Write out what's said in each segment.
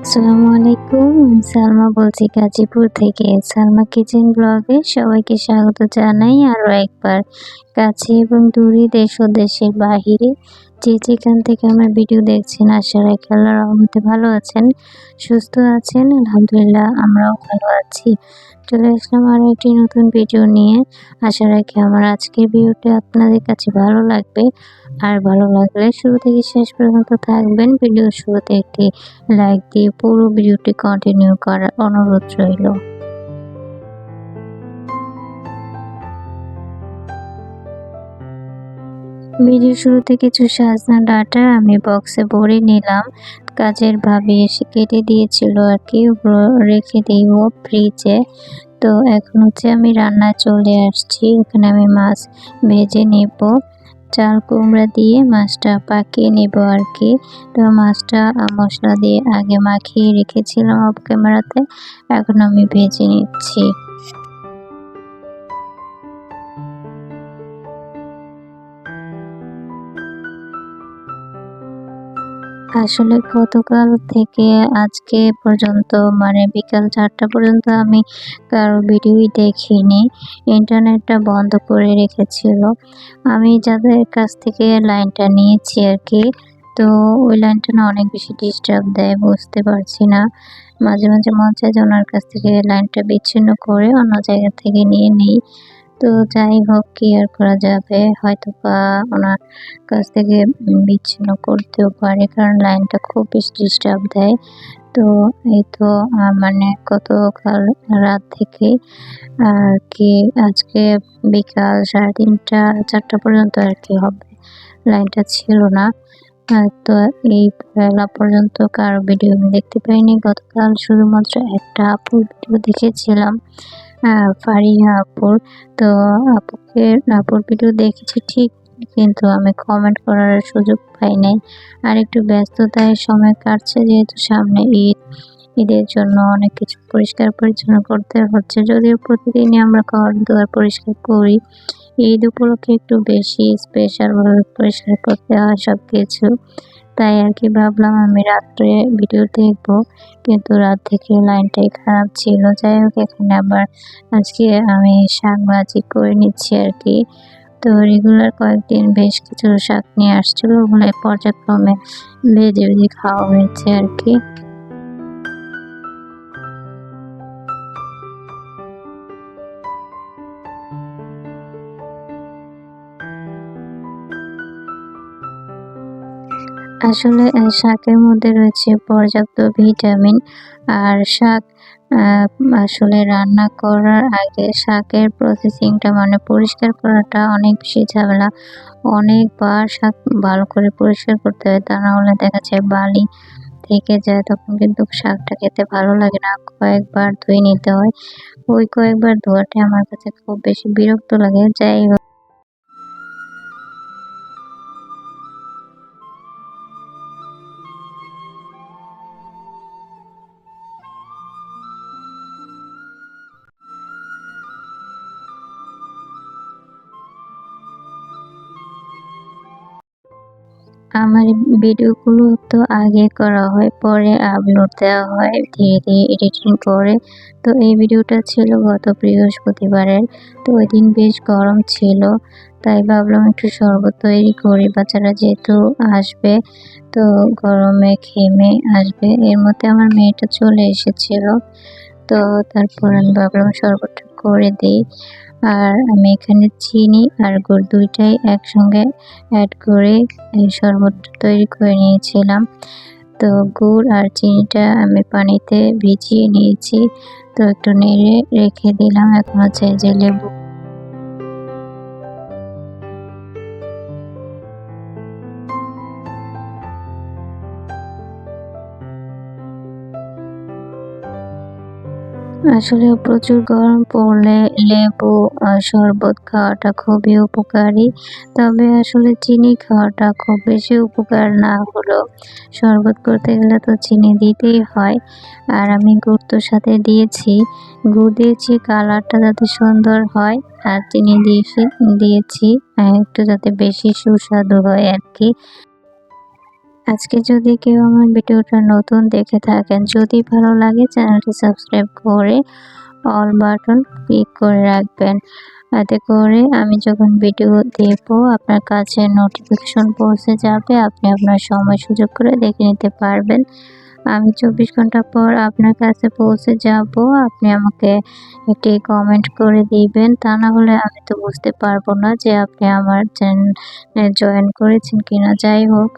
আসসালামু আলাইকুম। আমি সালমা বলছি গাজীপুর থেকে। সালমা কিচেন ব্লগে সবাইকে স্বাগত জানাই আরও একবার। কাছে এবং দূরে দেশ ও দেশের বাহিরে যে যেখান থেকে আমার ভিডিও দেখছেন আশা রাখি আল্লাহর রহমতে ভালো আছেন, সুস্থ আছেন। আলহামদুলিল্লাহ আমরাও ভালো আছি। চলে আসলাম আরও একটি নতুন ভিডিও নিয়ে। আশা রাখি আমার আজকের ভিডিওটি আপনাদের কাছে ভালো লাগবে। আর ভালো লাগলে শুরু থেকে শেষ পর্যন্ত থাকবেন। ভিডিওর শুরুতে একটি লাইক দিয়ে পুরো ভিডিওটি কন্টিনিউ করার অনুরোধ রইল। ভিডিও শুরুতে কিছু সাজনা ডাটা আমি বক্সে ভরে নিলাম। কাজের ভাবি এসে কেটে দিয়েছিল আর কি, রেখে দিব ফ্রিজে। তো এখন আমি রান্নায় চলে আসছি। এখানে আমি মাছ ভেজে নেব। চাল কুমড়া দিয়ে মাছটা পাকিয়ে নেব আর কি। তো মাছটা মশলা দিয়ে আগে মাখিয়ে রেখেছিলাম অফ ক্যামেরাতে, এখন আমি ভেজে নিচ্ছি। আসলে গতকাল থেকে আজকে পর্যন্ত মানে বিকাল ৪টা পর্যন্ত আমি কারো ভিডিওই দেখিনি। ইন্টারনেটটা বন্ধ করে রেখেছিল। আমি যাদের কাছ থেকে লাইনটা নিয়েছি আর কি, তো ওই লাইনটা না অনেক বেশি ডিস্টার্ব দেয়, বুঝতে পারছি না। মাঝে মাঝে মন চায় যে ওনার কাছ থেকে লাইনটা বিচ্ছিন্ন করে অন্য জায়গা থেকে নিয়ে নিই। তো যাই হোক, কি আর করা যাবে, হয়তোবা ওনার কাছ থেকে বিচ্ছিন্ন করতেও পারে, কারণ লাইনটা খুব বেশি ডিস্টার্ব দেয়। তো এই তো মানে গতকাল রাত থেকে আর কি আজকে বিকাল 3:30 4টা পর্যন্ত আর কি হবে, লাইনটা ছিল না। তো এই বেলা পর্যন্ত কারো ভিডিও আমি দেখতে পাইনি। গতকাল শুধুমাত্র একটা আপুর ভিডিও দেখেছিলাম, ফারিহা আপুর। তো আপুর ভিডিও দেখেছি ঠিক, কিন্তু আমি কমেন্ট করার সুযোগ পাই নাই। আর একটু ব্যস্ততায় সময় কাটছে, যেহেতু সামনে ঈদ। ঈদের জন্য অনেক কিছু পরিষ্কার পরিচ্ছন্ন করতে হচ্ছে, যদিও প্রতিদিনই আমরা ঘর দুয়ার পরিষ্কার করি। ঈদ উপলক্ষে একটু বেশি স্পেশালভাবে পরিষ্কার করতে হয় সব কিছু। তাই আর কি ভাবলাম আমি রাত্রে ভিডিও দেখবো, কিন্তু রাত থেকে লাইনটাই খারাপ ছিল। যাই হোক, এখানে আবার আজকে আমি শাক ভাজি করে নিচ্ছি আর কি। তো রেগুলার কয়েকদিন বেশ কিছু শাক নিয়ে আসছিল, ওগুলো পর্যায়ক্রমে ভেজে ভেজে খাওয়া হয়েছে আর কি। আসলে শাকের মধ্যে রয়েছে পর্যাপ্ত ভিটামিন। আর শাক আসলে রান্না করার আগে শাকের প্রসেসিংটা মানে পরিষ্কার করাটা অনেক বেশি ঝামেলা। অনেকবার শাক ভালো করে পরিষ্কার করতে হয়, তা না হলে দেখা যায় বালি থেকে যায়, তখন কিন্তু শাকটা খেতে ভালো লাগে না। কয়েকবার ধুয়ে নিতে হয়। ওই কয়েকবার ধোয়াটাই আমার কাছে খুব বেশি বিরক্ত লাগে। যাই হোক, আমার ভিডিওগুলো তো আগে করা হয়, পরে আপলোড দেওয়া হয় ধীরে ধীরে এডিটিং করে। তো এই ভিডিওটা ছিল গত বৃহস্পতিবারের। তো ওই দিন বেশ গরম ছিল, তাই ভাবলাম একটু শরবত তৈরি করি, বাচ্চারা যেহেতু আসবে, তো গরমে ঘেমে আসবে। এর মধ্যে আমার মেয়েটা চলে এসেছিল, তো তারপর আমি ভাবলাম শরবতটা করে দিই। আর আমি এখানে চিনি আর গুড় দুইটাই একসঙ্গে অ্যাড করে এই শরবতটা তৈরি করে নিয়েছিলাম। তো গুড় আর চিনিটা আমি পানিতে ভিজিয়ে নিয়েছি। তো একটু নেড়ে রেখে দিলাম। এখন এই যে লেবু আসলে প্রচুর গরম পড়লে লেবু শরবত খাওয়াটা খুবই উপকারী। তবে আসলে চিনি খাওয়াটা খুব বেশি উপকার না হলেও শরবত করতে গেলে তো চিনি দিতেই হয়। আর আমি গুড় তো সাথে দিয়েছি। গুড় দিয়েছি কালারটা যাতে সুন্দর হয়, আর চিনি দিয়েছি একটু যাতে বেশি সুস্বাদু হয় আর কি। আজকে যদি কেউ আমার ভিডিওটা নতুন দেখে থাকেন, যদি ভালো লাগে চ্যানেলটি সাবস্ক্রাইব করে অল বাটন ক্লিক করে রাখবেন। এতে করে আমি যখন ভিডিও দেব আপনার কাছে নোটিফিকেশন পৌঁছে যাবে, আপনি আপনার সময় সুযোগ করে দেখে নিতে পারবেন। আমি 24 ঘন্টা পর আপনার কাছে পৌঁছে যাব। আপনি আমাকে একটি কমেন্ট করে দিবেন, তা না হলে আমি তো বুঝতে পারবো না যে আপনি আমার চ্যানেলে জয়েন করেছেন কিনা। যাই হোক,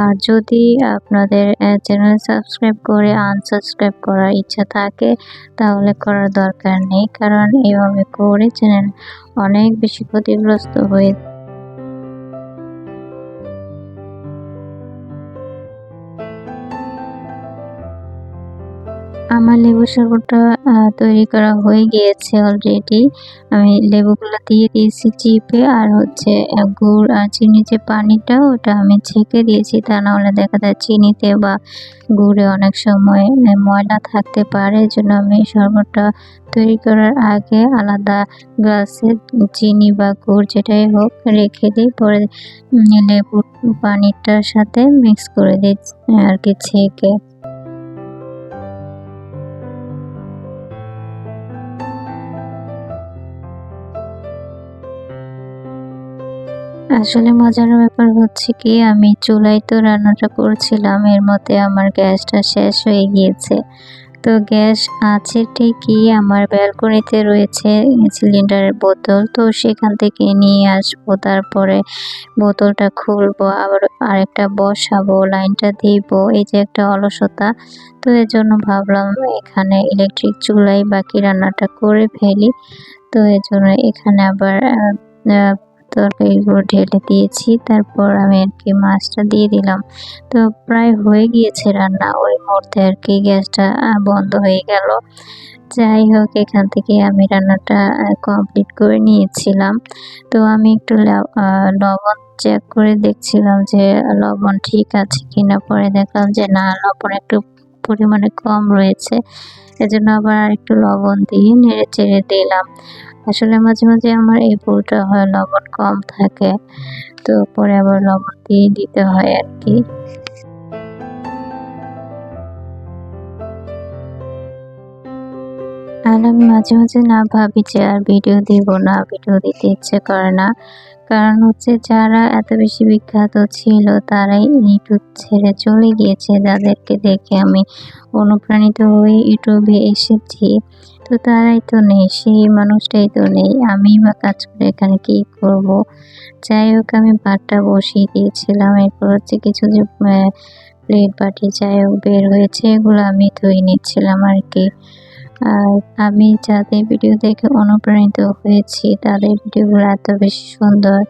আর যদি আপনাদের চ্যানেল সাবস্ক্রাইব করে আনসাবস্ক্রাইব করার ইচ্ছা থাকে তাহলে করার দরকার নেই, কারণ এভাবে করে চ্যানেল অনেক বেশি ক্ষতিগ্রস্ত হয়ে আমার লেবুর শরবতটা তৈরি করা হয়ে গিয়েছে অলরেডি। আমি লেবুগুলো দিয়ে দিয়েছি চিপে, আর হচ্ছে গুড় আর চিনির যে পানিটা ওটা আমি ছেঁকে দিয়েছি, তা না হলে দেখা যায় চিনিতে বা গুড়ে অনেক সময় ময়লা থাকতে পারে। এজন্য আমি শরবতটা তৈরি করার আগে আলাদা গ্লাসে চিনি বা গুড় যেটাই হোক রেখে দিই, পরে লেবুর পানিটার সাথে মিক্স করে দিই আর কি ছেঁকে। আসলে মজার ব্যাপার হচ্ছে কি, আমি চুলায় তো রান্নাটা করছিলাম, এর মধ্যে আমার গ্যাসটা শেষ হয়ে গিয়েছে। তো গ্যাস আছে ঠিকই, আমার ব্যালকনিতে রয়েছে সিলিন্ডারের বোতল, তো সেখান থেকে নিয়ে আসবো, তারপরে বোতলটা খুলবো, আবার আরেকটা বসাবো, লাইনটা দিব। এই যে একটা অলসতা, তো এর জন্য ভাবলাম এখানে ইলেকট্রিক চুলায় বাকি রান্নাটা করে ফেলি। তো এজন্য এখানে আবার তরকারিগুলো ঢেলে দিয়েছি, তারপর আমি আর কি মাছটা দিয়ে দিলাম। তো প্রায় হয়ে গিয়েছে রান্না, ওই মুহূর্তে আর কি গ্যাসটা বন্ধ হয়ে গেল। যাই হোক, এখান থেকে আমি রান্নাটা কমপ্লিট করে নিয়েছিলাম। তো আমি একটু লবণ চেক করে দেখছিলাম যে লবণ ঠিক আছে কিনা, পরে দেখলাম যে না, লবণ একটু পরিমাণে কম রয়েছে। এজন্য আবার আরেকটু লবণ দিয়ে নেড়ে চেড়ে দিলাম। আসলে মাঝে মাঝে আমার এই ভুলটা হয়, লবণ কম থাকে, তো পরে আবার লবণ দিয়ে দিতে হয় আর কি। আর আমি মাঝে মাঝে না ভাবি যে আর ভিডিও দিব না, ভিডিও দিতে ইচ্ছে করে না, কারণ হচ্ছে যারা এত বেশি বিখ্যাত ছিল তারাই ইউটিউব ছেড়ে চলে গিয়েছে, যাদেরকে দেখে আমি অনুপ্রাণিত হয়ে ইউটিউবে এসেছি। তো তারাই তো নেই, সেই মানুষটাই তো নেই, আমি বা কাজ করে এখানে কি করব। যাই হোক, আমি ভাতটা বসিয়ে দিয়েছিলাম, এরপর হচ্ছে কিছু যে প্লেট বাটি যাই হোক বের হয়েছে, এগুলো আমি ধুয়ে নিচ্ছিলাম আর কি। আর আমি যাদের ভিডিও দেখে অনুপ্রাণিত হয়েছি তাদের ভিডিওগুলো এত বেশি সুন্দর,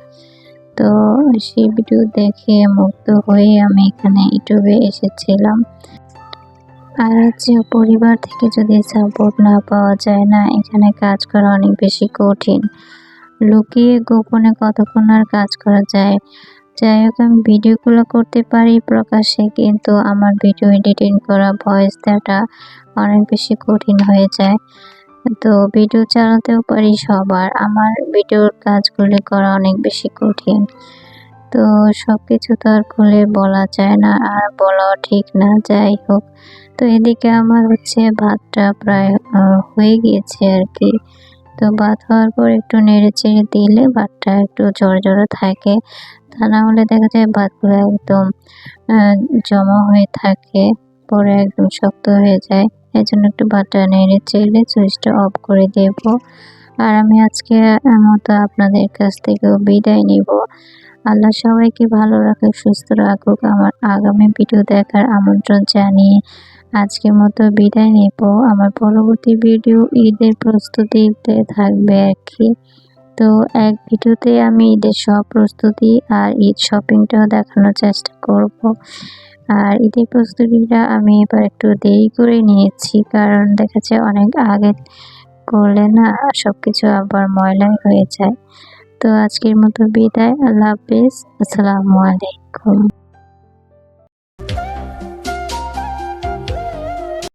তো সেই ভিডিও দেখে মুগ্ধ হয়ে আমি এখানে ইউটিউবে এসেছিলাম। আর হচ্ছে পরিবার থেকে যদি সাপোর্ট না পাওয়া যায় না, এখানে কাজ করা অনেক বেশি কঠিন। লুকিয়ে গোপনে কতক্ষণ আর কাজ করা যায়। যাই হোক, আমি ভিডিওগুলো করতে পারি প্রকাশ্যে, কিন্তু আমার ভিডিও এডিটিং করা, ভয়েস দেওয়াটা অনেক বেশি কঠিন হয়ে যায়। তো ভিডিও চালাতেও পারি সবার, আমার ভিডিওর কাজগুলি করা অনেক বেশি কঠিন। তো সবকিছু তো আর খুলে বলা যায় না, আর বলাও ঠিক না। যাই হোক, তো এদিকে আমার হচ্ছে ভাতটা প্রায় হয়ে গিয়েছে আর কি। তো ভাত হওয়ার পর একটু নেড়ে চেড়ে দিলে ভাতটা একটু ঝরঝরে থাকে, তা না হলে দেখা যায় ভাতগুলো একদম জমা হয়ে থাকে, পরে একদম শক্ত হয়ে যায়। এই জন্য একটু ভাতটা নেড়ে চেড়ে সুইচটা অফ করে দেব। আর আমি আজকে মতো আপনাদের কাছ থেকেও বিদায় নিব। আল্লাহ সবাইকে ভালো রাখুক, সুস্থ রাখুক। আমার আগামী ভিডিও দেখার আমন্ত্রণ জানিয়ে আজকের মতো বিদায় নেব। আমার পরবর্তী ভিডিও ঈদের প্রস্তুতিতে থাকবে আর কি। তো এক ভিডিওতে আমি ঈদের সব প্রস্তুতি আর ঈদ শপিংটাও দেখানোর চেষ্টা করব। আর ঈদের প্রস্তুতিটা আমি এবার একটু দেরি করে নিয়েছি, কারণ দেখা যায় অনেক আগে করলে না সবকিছু আবার ময়লাই হয়ে যায়। তো আজকের মতো বিদায়, আল্লাহ হাফেজ, আসসালামু আলাইকুম।